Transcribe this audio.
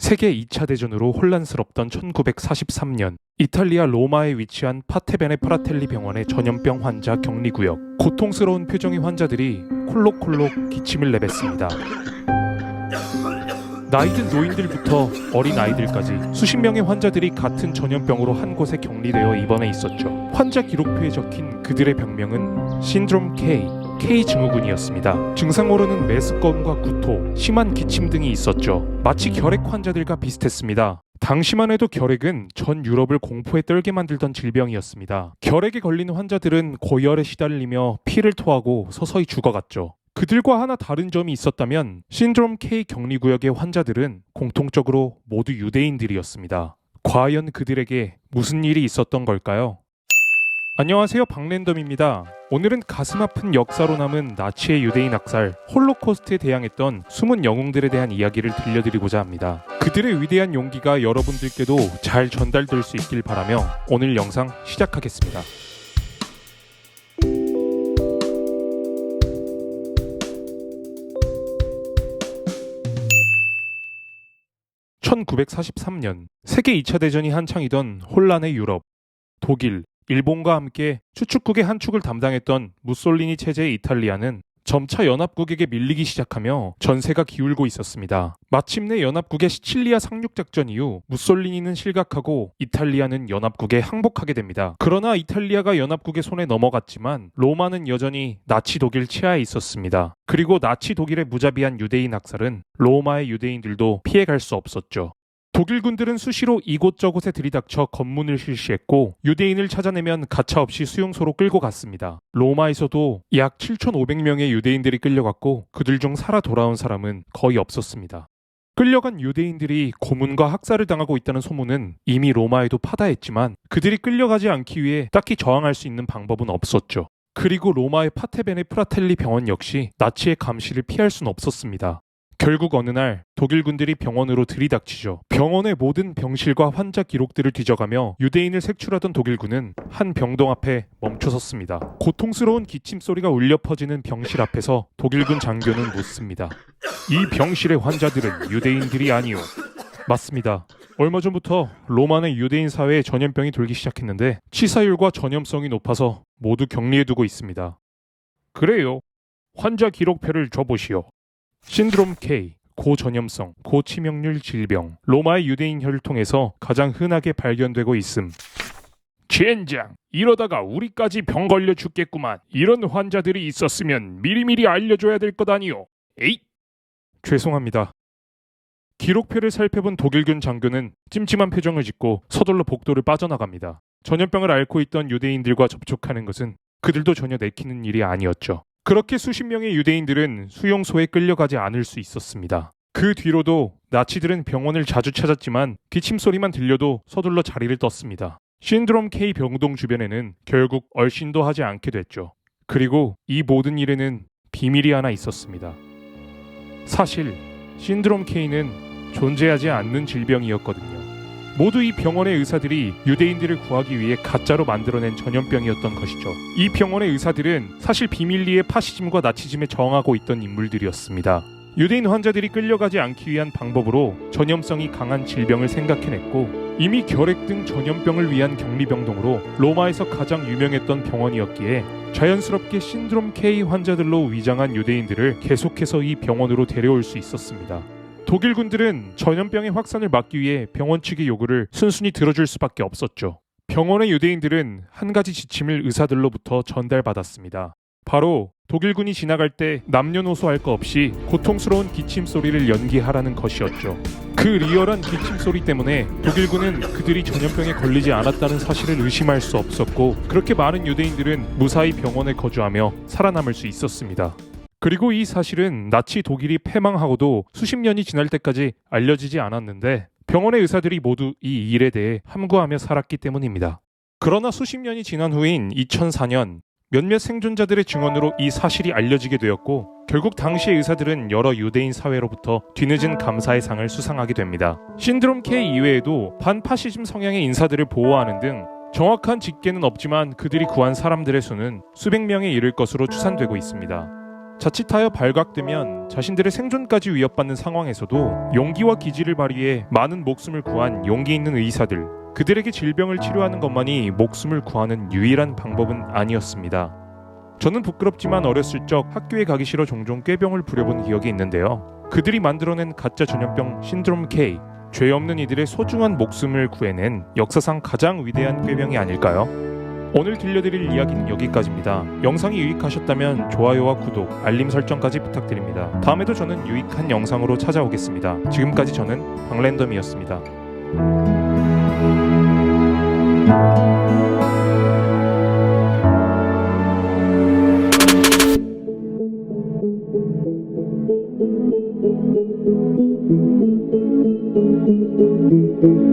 세계 2차 대전으로 혼란스럽던 1943년 이탈리아 로마에 위치한 파테베네 프라텔리 병원의 전염병 환자 격리구역. 고통스러운 표정의 환자들이 콜록콜록 기침을 내뱉습니다. 나이든 노인들부터 어린아이들까지 수십 명의 환자들이 같은 전염병으로 한 곳에 격리되어 입원해 있었죠. 환자 기록표에 적힌 그들의 병명은 신드롬 K 증후군이었습니다. 증상으로는 메스꺼움과 구토, 심한 기침 등이 있었죠. 마치 결핵 환자들과 비슷했습니다. 당시만 해도 결핵은 전 유럽을 공포에 떨게 만들던 질병이었습니다. 결핵에 걸린 환자들은 고열에 시달리며 피를 토하고 서서히 죽어갔죠. 그들과 하나 다른 점이 있었다면 신드롬 K 격리구역의 환자들은 공통적으로 모두 유대인들이었습니다. 과연 그들에게 무슨 일이 있었던 걸까요? 안녕하세요, 박랜덤입니다. 오늘은 가슴 아픈 역사로 남은 나치의 유대인 학살, 홀로코스트에 대항했던 숨은 영웅들에 대한 이야기를 들려드리고자 합니다. 그들의 위대한 용기가 여러분들께도 잘 전달될 수 있길 바라며 오늘 영상 시작하겠습니다. (1943년) 세계 2차 대전이 한창이던 혼란의 유럽, 독일, 일본과 함께 추축국의 한 축을 담당했던 무솔리니 체제의 이탈리아는 점차 연합국에게 밀리기 시작하며 전세가 기울고 있었습니다. 마침내 연합국의 시칠리아 상륙작전 이후 무솔리니는 실각하고 이탈리아는 연합국에 항복하게 됩니다. 그러나 이탈리아가 연합국의 손에 넘어갔지만 로마는 여전히 나치 독일 치하에 있었습니다. 그리고 나치 독일의 무자비한 유대인 학살은 로마의 유대인들도 피해갈 수 없었죠. 독일군들은 수시로 이곳저곳에 들이닥쳐 검문을 실시했고 유대인을 찾아내면 가차없이 수용소로 끌고 갔습니다. 로마에서도 약 7,500명의 유대인들이 끌려갔고 그들 중 살아 돌아온 사람은 거의 없었습니다. 끌려간 유대인들이 고문과 학살을 당하고 있다는 소문은 이미 로마에도 파다했지만 그들이 끌려가지 않기 위해 딱히 저항할 수 있는 방법은 없었죠. 그리고 로마의 파테베네 프라텔리 병원 역시 나치의 감시를 피할 수는 없었습니다. 결국 어느 날 독일군들이 병원으로 들이닥치죠. 병원의 모든 병실과 환자 기록들을 뒤져가며 유대인을 색출하던 독일군은 한 병동 앞에 멈춰섰습니다. 고통스러운 기침 소리가 울려 퍼지는 병실 앞에서 독일군 장교는 묻습니다. 이 병실의 환자들은 유대인들이 아니오. 맞습니다. 얼마 전부터 로마 내 유대인 사회에 전염병이 돌기 시작했는데 치사율과 전염성이 높아서 모두 격리해두고 있습니다. 그래요. 환자 기록표를 줘보시오. 신드롬 K, 고전염성, 고치명률 질병, 로마의 유대인 혈통에서 가장 흔하게 발견되고 있음. 젠장, 이러다가 우리까지 병 걸려 죽겠구만. 이런 환자들이 있었으면 미리미리 알려줘야 될 것 아니오. 에잇! 죄송합니다. 기록표를 살펴본 독일군 장교는 찜찜한 표정을 짓고 서둘러 복도를 빠져나갑니다. 전염병을 앓고 있던 유대인들과 접촉하는 것은 그들도 전혀 내키는 일이 아니었죠. 그렇게 수십 명의 유대인들은 수용소에 끌려가지 않을 수 있었습니다. 그 뒤로도 나치들은 병원을 자주 찾았지만 기침 소리만 들려도 서둘러 자리를 떴습니다. 신드롬 K 병동 주변에는 결국 얼씬도 하지 않게 됐죠. 그리고 이 모든 일에는 비밀이 하나 있었습니다. 사실 신드롬 K는 존재하지 않는 질병이었거든요. 모두 이 병원의 의사들이 유대인들을 구하기 위해 가짜로 만들어낸 전염병이었던 것이죠. 이 병원의 의사들은 사실 비밀리에 파시즘과 나치즘에 저항하고 있던 인물들이었습니다. 유대인 환자들이 끌려가지 않기 위한 방법으로 전염성이 강한 질병을 생각해냈고 이미 결핵 등 전염병을 위한 격리병동으로 로마에서 가장 유명했던 병원이었기에 자연스럽게 신드롬 K 환자들로 위장한 유대인들을 계속해서 이 병원으로 데려올 수 있었습니다. 독일군들은 전염병의 확산을 막기 위해 병원 측의 요구를 순순히 들어줄 수밖에 없었죠. 병원의 유대인들은 한 가지 지침을 의사들로부터 전달받았습니다. 바로 독일군이 지나갈 때 남녀노소 할 것 없이 고통스러운 기침 소리를 연기하라는 것이었죠. 그 리얼한 기침 소리 때문에 독일군은 그들이 전염병에 걸리지 않았다는 사실을 의심할 수 없었고 그렇게 많은 유대인들은 무사히 병원에 거주하며 살아남을 수 있었습니다. 그리고 이 사실은 나치 독일이 패망하고도 수십 년이 지날 때까지 알려지지 않았는데 병원의 의사들이 모두 이 일에 대해 함구하며 살았기 때문입니다. 그러나 수십 년이 지난 후인 2004년 몇몇 생존자들의 증언으로 이 사실이 알려지게 되었고 결국 당시의 의사들은 여러 유대인 사회로부터 뒤늦은 감사의 상을 수상하게 됩니다. 신드롬 K 이외에도 반파시즘 성향의 인사들을 보호하는 등 정확한 집계는 없지만 그들이 구한 사람들의 수는 수백 명에 이를 것으로 추산되고 있습니다. 자칫하여 발각되면 자신들의 생존까지 위협받는 상황에서도 용기와 기지를 발휘해 많은 목숨을 구한 용기 있는 의사들, 그들에게 질병을 치료하는 것만이 목숨을 구하는 유일한 방법은 아니었습니다. 저는 부끄럽지만 어렸을 적 학교에 가기 싫어 종종 꾀병을 부려본 기억이 있는데요. 그들이 만들어낸 가짜 전염병 신드롬 K, 죄 없는 이들의 소중한 목숨을 구해낸 역사상 가장 위대한 꾀병이 아닐까요? 오늘 들려드릴 이야기는 여기까지입니다. 영상이 유익하셨다면 좋아요와 구독, 알림 설정까지 부탁드립니다. 다음에도 저는 유익한 영상으로 찾아오겠습니다. 지금까지 저는 박랜덤이었습니다. Thank you.